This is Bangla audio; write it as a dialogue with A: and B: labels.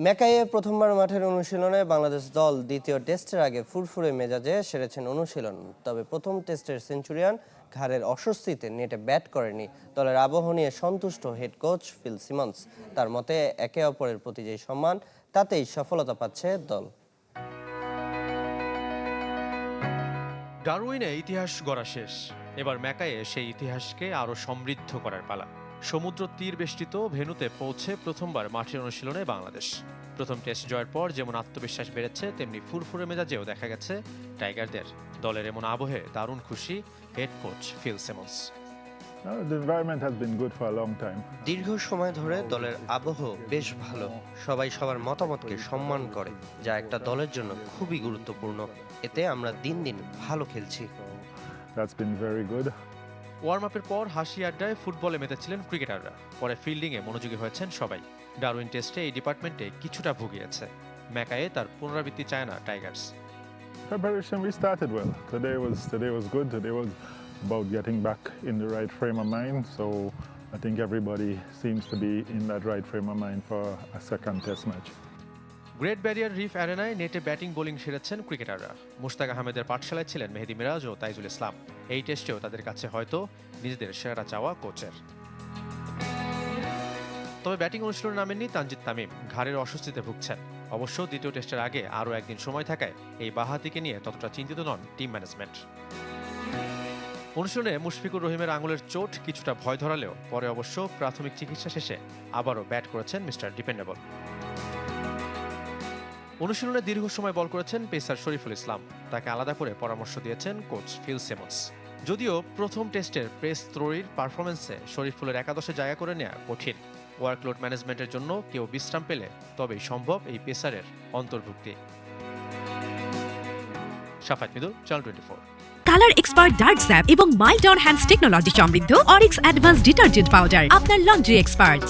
A: ম্যাকাইয়ে প্রথমবার মাঠের অনুশীলনে বাংলাদেশ দল দ্বিতীয় টেস্টের আগে ফুরফুরে মেজাজে সেরেছেন অনুশীলন। তবে প্রথম টেস্টের সেঞ্চুরিয়ান ঘাড়ের অস্বস্তিতে নেটে ব্যাট করেনি। দলের আবহ নিয়ে সন্তুষ্ট হেড কোচ ফিল সিমন্স। তার মতে একে অপরের প্রতি যে সম্মান, তাতেই সফলতা পাচ্ছে দল।
B: ডারউইনে ইতিহাস গড়া শেষ, এবার ম্যাকাইয়ে সেই ইতিহাসকে আরও সমৃদ্ধ করার পালা। সমুদ্র তীর বেষ্টিত ভেন্যুতে পৌঁছে প্রথমবার মাঠের অনুশীলনে বাংলাদেশ। প্রথম টেস্ট জয়ের পর যেমন আত্মবিশ্বাস বেড়েছে, তেমনি ফুরফুরে মেজাজেও দেখা গেছে টাইগারদের। দলের এমন আবহে দারুণ খুশি হেড কোচ ফিল সিমন্স।
A: দীর্ঘ সময় ধরে দলের আবহ বেশ ভালো। সবাই সবার মতামতকে সম্মান করে, যা একটা দলের জন্য খুবই গুরুত্বপূর্ণ। এতে আমরা দিন দিন ভালো খেলছি।
B: ওয়ার্ম আপের পর হাসি আড্ডায় ফুটবলে মেতেছিলেন ক্রিকেটাররা। পরে ফিল্ডিংয়ে মনোযোগী হয়েছেন সবাই। ডারউইন টেস্টে এই ডিপার্টমেন্টে কিছুটা ভুগিয়েছে। ম্যাকাইয়ে তার পুনরাবৃত্তি চায় না Tigers.
C: Preparation, we started well. Today was good. Today was about getting back in the right frame of mind. So I think everybody seems to be in that right frame of mind for a second test match.
B: Great barrier reef অ্যারেনায় নেটে ব্যাটিং বোলিং সেরেছেন ক্রিকেটাররা। মুশতাক আহমেদের পাঠশালায় ছিলেন মেহেদী মিরাজ ও তাইজুল ইসলাম। এই টেস্টেও তাদের কাছে হয়তো নিজেদের সেরাটা চাওয়া কোচের। তবে ব্যাটিং অনুশীলনে নামেননি তানজিদ তামিম। ঘাড়ের অস্বস্তিতে ভুগছেন। অবশ্য দ্বিতীয় টেস্টের আগে আরও একদিন সময় থাকায় এই বাঁহাতিকে নিয়ে ততটা চিন্তিত নন টিম ম্যানেজমেন্ট। অনুশীলনে মুশফিকুর রহিমের আঙুলের চোট কিছুটা ভয় ধরালেও পরে অবশ্য প্রাথমিক চিকিৎসা শেষে আবারও ব্যাট করেছেন মিস্টার ডিপেন্ডেবল। অনুশীলনে দীর্ঘ সময় বল করেছেন পেসার শরীফুল ইসলাম। তাকে আলাদা করে পরামর্শ দিয়েছেন কোচ ফিল সিমন্স। যদিও প্রথম টেস্টের পেস ত্রয়ীর পারফরমেন্সে শরীফুলের একাদশে জায়গা করে নেওয়া কঠিন। ওয়ার্কলোড ম্যানেজমেন্টের জন্য কেউ বিশ্রাম পেলে তবেই সম্ভব এই পেসারের অন্তর্ভুক্তি। Shafat Midul, channel 24।
D: Colour expert dark sap এবং মাইল্ড অন হ্যান্ডস টেকনোলজি সমৃদ্ধ অরিক্স অ্যাডভান্স ডিটারজেন্ট পাউডার, আপনার লন্ড্রি এক্সপার্ট।